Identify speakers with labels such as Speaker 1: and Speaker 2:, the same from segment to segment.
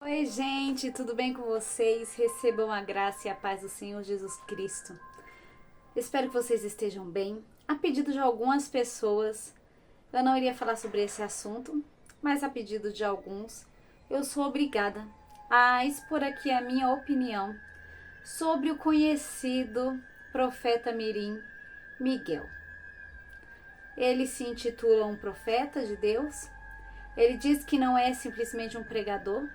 Speaker 1: Oi, gente, tudo bem com vocês? Recebam a graça e a paz do Senhor Jesus Cristo. Espero que vocês estejam bem. A pedido de algumas pessoas, eu não iria falar sobre esse assunto, mas a pedido de alguns, eu sou obrigada a expor aqui a minha opinião sobre o conhecido profeta Mirim, Miguel. Ele se intitula um profeta de Deus. Ele diz que não é simplesmente um pregador,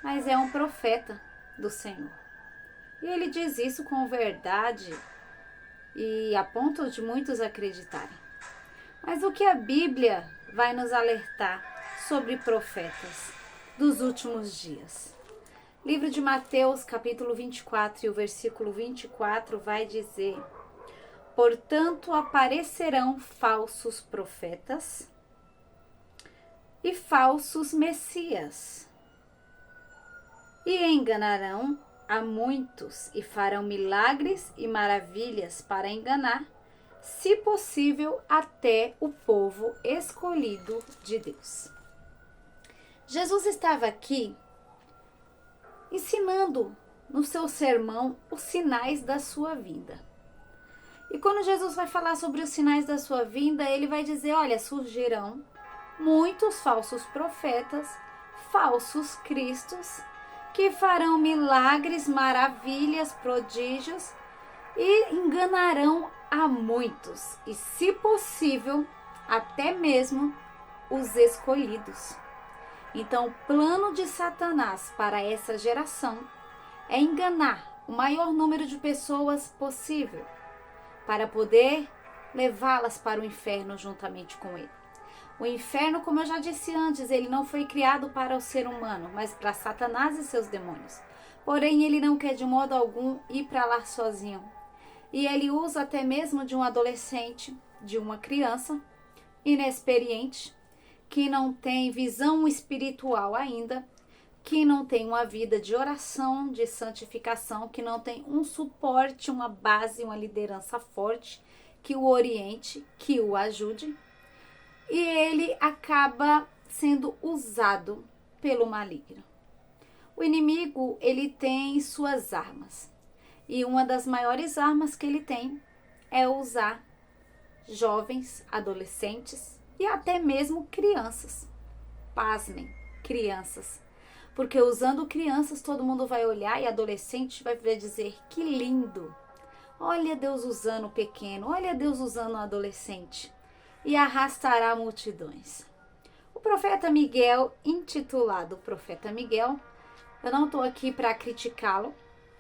Speaker 1: mas é um profeta do Senhor. E ele diz isso com verdade e a ponto de muitos acreditarem. Mas o que a Bíblia vai nos alertar sobre profetas dos últimos dias? Livro de Mateus, capítulo 24 e o versículo 24 vai dizer: portanto, aparecerão falsos profetas e falsos messias, e enganarão a muitos e farão milagres e maravilhas para enganar, se possível, até o povo escolhido de Deus. Jesus estava aqui ensinando no seu sermão os sinais da sua vinda. E quando Jesus vai falar sobre os sinais da sua vinda, ele vai dizer: olha, surgirão muitos falsos profetas, falsos cristos, que farão milagres, maravilhas, prodígios e enganarão a muitos, e se possível, até mesmo os escolhidos. Então, o plano de Satanás para essa geração é enganar o maior número de pessoas possível, para poder levá-las para o inferno juntamente com ele. O inferno, como eu já disse antes, ele não foi criado para o ser humano, mas para Satanás e seus demônios. Porém, ele não quer de modo algum ir para lá sozinho. E ele usa até mesmo de um adolescente, de uma criança inexperiente, que não tem visão espiritual ainda, que não tem uma vida de oração, de santificação, que não tem um suporte, uma base, uma liderança forte, que o oriente, que o ajude. E ele acaba sendo usado pelo maligno. O inimigo, ele tem suas armas. E uma das maiores armas que ele tem é usar jovens, adolescentes e até mesmo crianças. Pasmem, crianças. Porque usando crianças, todo mundo vai olhar e adolescente vai dizer: que lindo! Olha Deus usando o pequeno, olha Deus usando o adolescente. E arrastará multidões. O profeta Miguel, intitulado Profeta Miguel, eu não estou aqui para criticá-lo,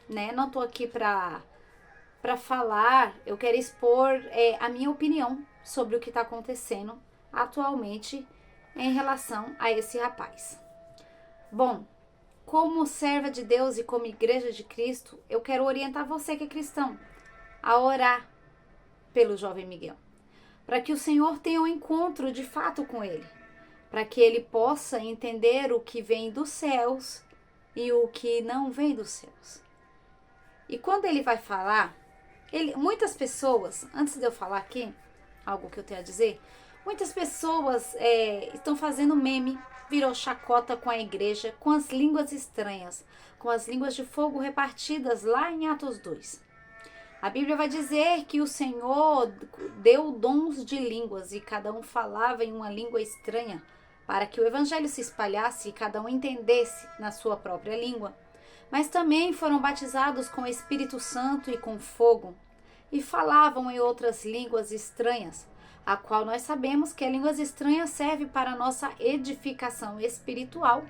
Speaker 1: né? Não estou aqui para falar, eu quero expor a minha opinião sobre o que está acontecendo atualmente em relação a esse rapaz. Bom, como serva de Deus e como igreja de Cristo, eu quero orientar você que é cristão a orar pelo jovem Miguel, para que o Senhor tenha um encontro de fato com ele, para que ele possa entender o que vem dos céus e o que não vem dos céus. E quando ele vai falar, muitas pessoas, antes de eu falar aqui, algo que eu tenho a dizer, muitas pessoas estão fazendo meme, virou chacota com a igreja, com as línguas estranhas, com as línguas de fogo repartidas lá em Atos 2. A Bíblia vai dizer que o Senhor deu dons de línguas e cada um falava em uma língua estranha para que o evangelho se espalhasse e cada um entendesse na sua própria língua. Mas também foram batizados com o Espírito Santo e com fogo e falavam em outras línguas estranhas, a qual nós sabemos que a línguas estranhas serve para a nossa edificação espiritual,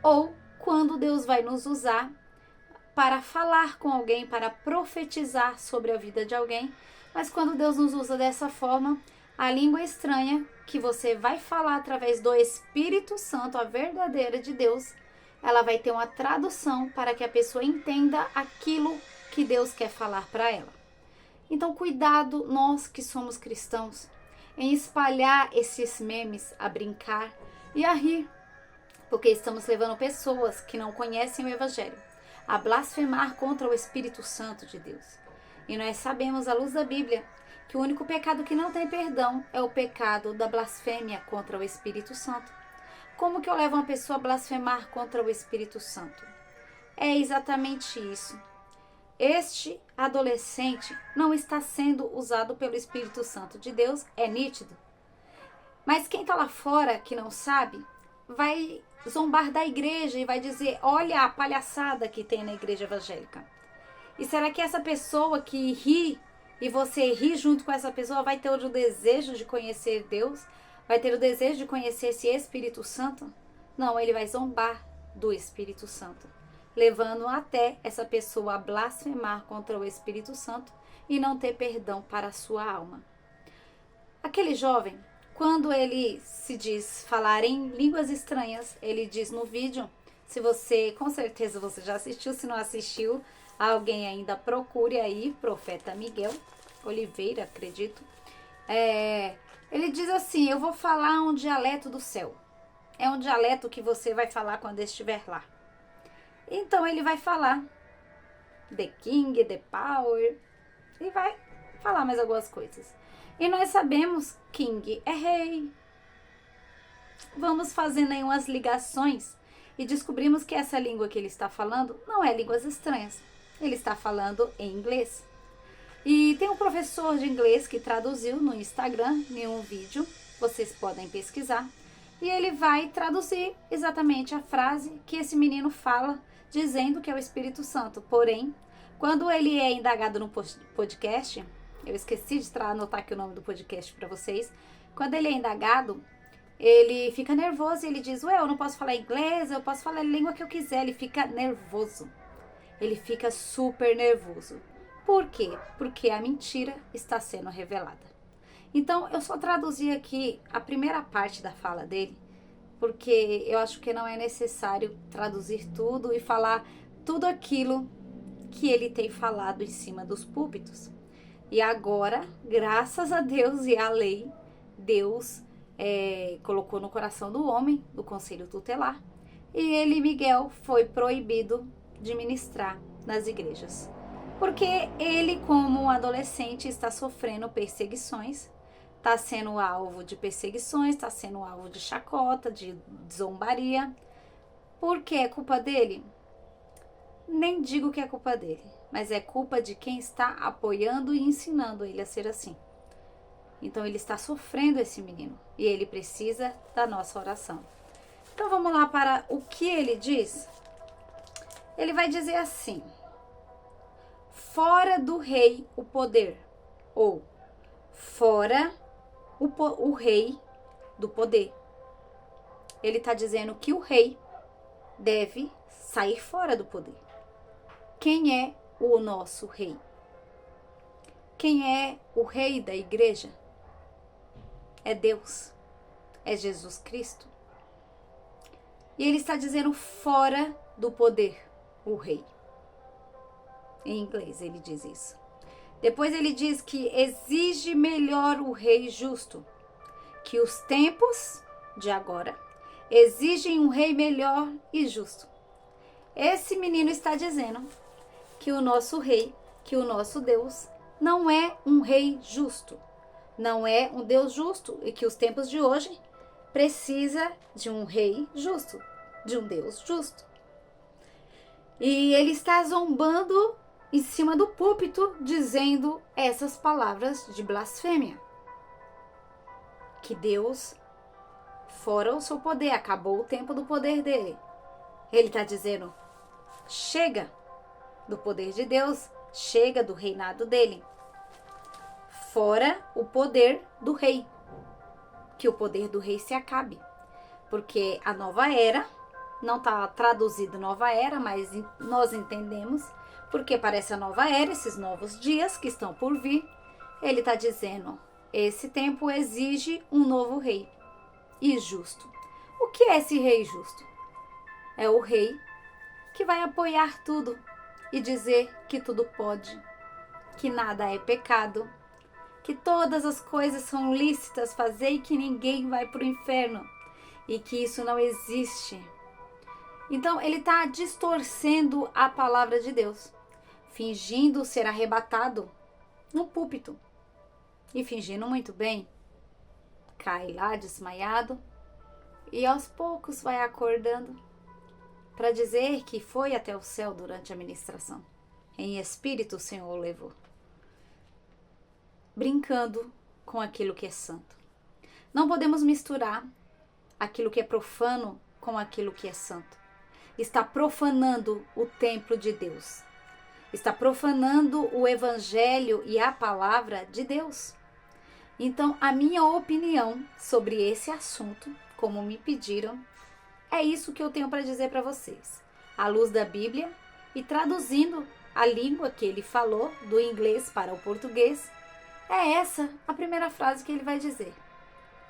Speaker 1: ou quando Deus vai nos usar para falar com alguém, para profetizar sobre a vida de alguém. Mas quando Deus nos usa dessa forma, a língua estranha que você vai falar através do Espírito Santo, a verdadeira de Deus, ela vai ter uma tradução para que a pessoa entenda aquilo que Deus quer falar para ela. Então, cuidado, nós que somos cristãos, em espalhar esses memes, a brincar e a rir, porque estamos levando pessoas que não conhecem o Evangelho a blasfemar contra o Espírito Santo de Deus. E nós sabemos, à luz da Bíblia, que o único pecado que não tem perdão é o pecado da blasfêmia contra o Espírito Santo. Como que eu levo uma pessoa a blasfemar contra o Espírito Santo? É exatamente isso. Este adolescente não está sendo usado pelo Espírito Santo de Deus, é nítido. Mas quem está lá fora, que não sabe, vai zombar da igreja e vai dizer, olha a palhaçada que tem na igreja evangélica. E será que essa pessoa que ri, e você ri junto com essa pessoa, vai ter o desejo de conhecer Deus? Vai ter o desejo de conhecer esse Espírito Santo? Não, ele vai zombar do Espírito Santo, levando até essa pessoa a blasfemar contra o Espírito Santo e não ter perdão para a sua alma. Aquele jovem, quando ele se diz falar em línguas estranhas, ele diz no vídeo, se você, com certeza você já assistiu, se não assistiu, alguém ainda procure aí, Profeta Miguel Oliveira, acredito. Ele diz assim, eu vou falar um dialeto do céu. É um dialeto que você vai falar quando estiver lá. Então ele vai falar The King, The Power, e vai falar mais algumas coisas. E nós sabemos King é rei. Vamos fazendo aí umas ligações e descobrimos que essa língua que ele está falando não é línguas estranhas. Ele está falando em inglês. E tem um professor de inglês que traduziu no Instagram em um vídeo, vocês podem pesquisar, e ele vai traduzir exatamente a frase que esse menino fala, dizendo que é o Espírito Santo. Porém, quando ele é indagado no podcast, eu esqueci de anotar aqui o nome do podcast para vocês, quando ele é indagado, ele fica nervoso e ele diz, ué, eu não posso falar inglês, eu posso falar a língua que eu quiser. Ele fica nervoso, ele fica super nervoso. Por quê? Porque a mentira está sendo revelada. Então, eu só traduzi aqui a primeira parte da fala dele, porque eu acho que não é necessário traduzir tudo e falar tudo aquilo que ele tem falado em cima dos púlpitos. E agora, graças a Deus e à lei, Deus colocou no coração do homem, do conselho tutelar, e ele, Miguel, foi proibido de ministrar nas igrejas. Porque ele, como um adolescente, está sofrendo perseguições, está sendo alvo de perseguições, está sendo alvo de chacota, de zombaria. Por que é culpa dele? Nem digo que é culpa dele, mas é culpa de quem está apoiando e ensinando ele a ser assim. Então ele está sofrendo, esse menino, e ele precisa da nossa oração. Então vamos lá para o que ele diz. Ele vai dizer assim, fora do rei o poder, ou fora o rei do poder. Ele está dizendo que o rei deve sair fora do poder. Quem é o nosso rei? Quem é o rei da igreja? É Deus, é Jesus Cristo. E ele está dizendo fora do poder, o rei. Em inglês ele diz isso. Depois ele diz que exige melhor o rei justo, que os tempos de agora exigem um rei melhor e justo. Esse menino está dizendo que o nosso rei, que o nosso Deus, não é um rei justo, não é um Deus justo, e que os tempos de hoje precisa de um rei justo, de um Deus justo. E ele está zombando em cima do púlpito, dizendo essas palavras de blasfêmia. Que Deus, fora o seu poder, acabou o tempo do poder dele. Ele está dizendo, chega do poder de Deus, chega do reinado dele. Fora o poder do rei, que o poder do rei se acabe. Porque a nova era, não está traduzido nova era, mas nós entendemos, porque para essa nova era, esses novos dias que estão por vir, ele está dizendo, esse tempo exige um novo rei e justo. O que é esse rei justo? É o rei que vai apoiar tudo e dizer que tudo pode, que nada é pecado, que todas as coisas são lícitas fazer e que ninguém vai para o inferno e que isso não existe. Então ele está distorcendo a palavra de Deus, fingindo ser arrebatado no púlpito e fingindo muito bem. Cai lá desmaiado e aos poucos vai acordando para dizer que foi até o céu durante a ministração. Em espírito o Senhor o levou, brincando com aquilo que é santo. Não podemos misturar aquilo que é profano com aquilo que é santo. Está profanando o templo de Deus. Está profanando o evangelho e a palavra de Deus. Então, a minha opinião sobre esse assunto, como me pediram, é isso que eu tenho para dizer para vocês. À luz da Bíblia e traduzindo a língua que ele falou, do inglês para o português, é essa a primeira frase que ele vai dizer.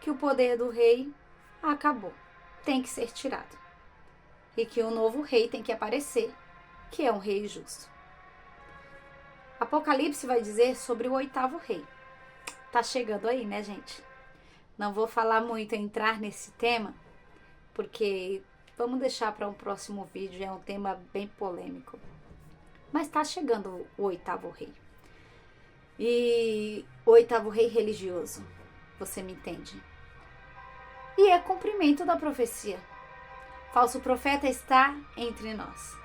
Speaker 1: Que o poder do rei acabou, tem que ser tirado. E que um novo rei tem que aparecer, que é um rei justo. Apocalipse vai dizer sobre o 8º rei. Tá chegando aí, né, gente? Não vou falar muito, entrar nesse tema, porque vamos deixar para um próximo vídeo, é um tema bem polêmico. Mas tá chegando o 8º rei. E o 8º rei religioso, você me entende? E é cumprimento da profecia. Falso profeta está entre nós.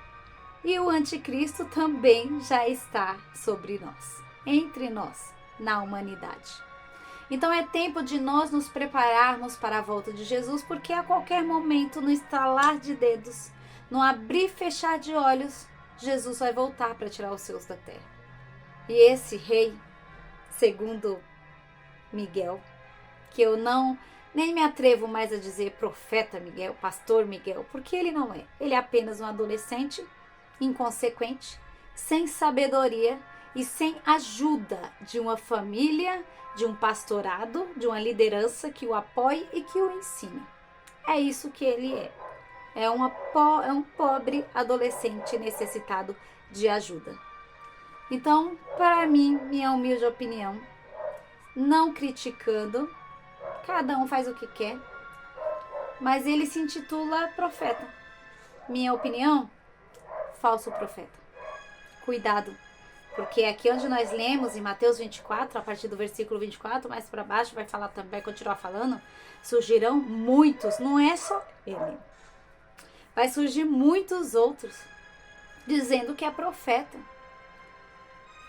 Speaker 1: E o anticristo também já está sobre nós, entre nós, na humanidade. Então é tempo de nós nos prepararmos para a volta de Jesus, porque a qualquer momento, no estalar de dedos, no abrir e fechar de olhos, Jesus vai voltar para tirar os seus da terra. E esse rei, segundo Miguel, que eu nem me atrevo mais a dizer profeta Miguel, pastor Miguel, porque ele não é. Ele é apenas um adolescente inconsequente, sem sabedoria e sem ajuda de uma família, de um pastorado, de uma liderança que o apoie e que o ensine. É isso que ele é. É um pobre adolescente necessitado de ajuda. Então, para mim, minha humilde opinião, não criticando, cada um faz o que quer, mas ele se intitula profeta. Minha opinião, falso profeta. Cuidado, porque aqui onde nós lemos em Mateus 24, a partir do versículo 24, mais para baixo, vai falar também, vai continuar falando, surgirão muitos, não é só ele. Vai surgir muitos outros, dizendo que é profeta.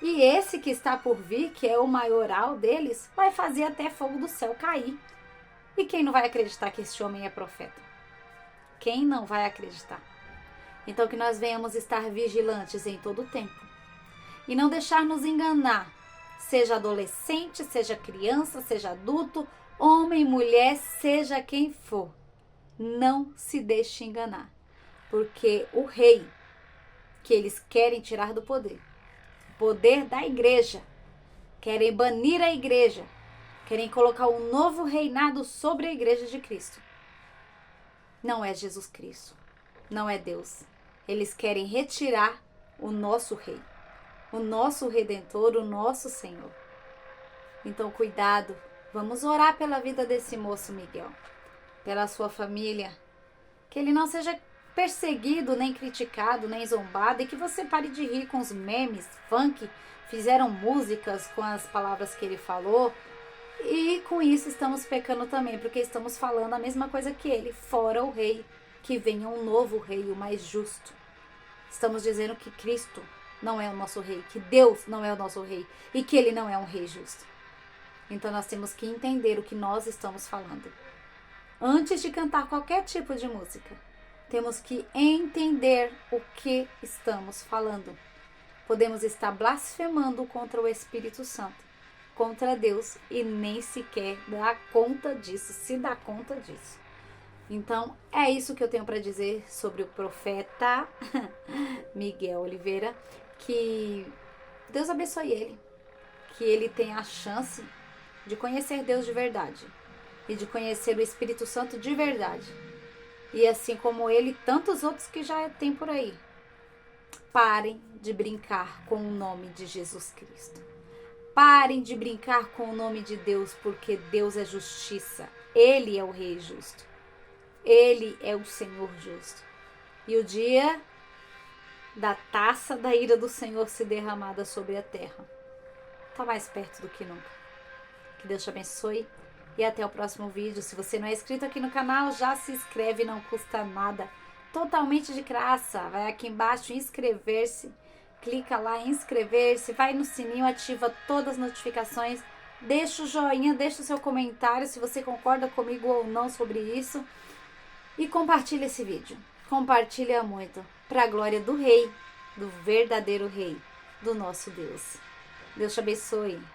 Speaker 1: E esse que está por vir, que é o maioral deles, vai fazer até fogo do céu cair. E quem não vai acreditar que este homem é profeta? Quem não vai acreditar? Então que nós venhamos estar vigilantes em todo o tempo. E não deixar nos enganar. Seja adolescente, seja criança, seja adulto, homem, mulher, seja quem for. Não se deixe enganar. Porque o rei que eles querem tirar do poder, poder da igreja, querem banir a igreja, querem colocar um novo reinado sobre a igreja de Cristo. Não é Jesus Cristo, não é Deus. Eles querem retirar o nosso rei, o nosso redentor, o nosso Senhor. Então cuidado, vamos orar pela vida desse moço Miguel, pela sua família, que ele não seja perseguido, nem criticado, nem zombado, e que você pare de rir com os memes, funk, fizeram músicas com as palavras que ele falou, e com isso estamos pecando também, porque estamos falando a mesma coisa que ele, fora o rei, que venha um novo rei, o mais justo. Estamos dizendo que Cristo não é o nosso rei, que Deus não é o nosso rei, e que ele não é um rei justo. Então nós temos que entender o que nós estamos falando. Antes de cantar qualquer tipo de música, temos que entender o que estamos falando. Podemos estar blasfemando contra o Espírito Santo, contra Deus, e nem sequer dar conta disso, se dá conta disso. Então, é isso que eu tenho para dizer sobre o profeta Miguel Oliveira, que Deus abençoe ele, que ele tenha a chance de conhecer Deus de verdade e de conhecer o Espírito Santo de verdade. E assim como ele, tantos outros que já tem por aí. Parem de brincar com o nome de Jesus Cristo. Parem de brincar com o nome de Deus, porque Deus é justiça. Ele é o Rei justo. Ele é o Senhor justo. E o dia da taça da ira do Senhor ser derramada sobre a terra está mais perto do que nunca. Que Deus te abençoe. e até o próximo vídeo. Se você não é inscrito aqui no canal, já se inscreve, não custa nada. Totalmente de graça. Vai aqui embaixo em inscrever-se. Clica lá em inscrever-se, vai no sininho, ativa todas as notificações. Deixa o joinha, deixa o seu comentário se você concorda comigo ou não sobre isso. E compartilha esse vídeo. Compartilha muito. Para a glória do Rei, do verdadeiro Rei, do nosso Deus. Deus te abençoe.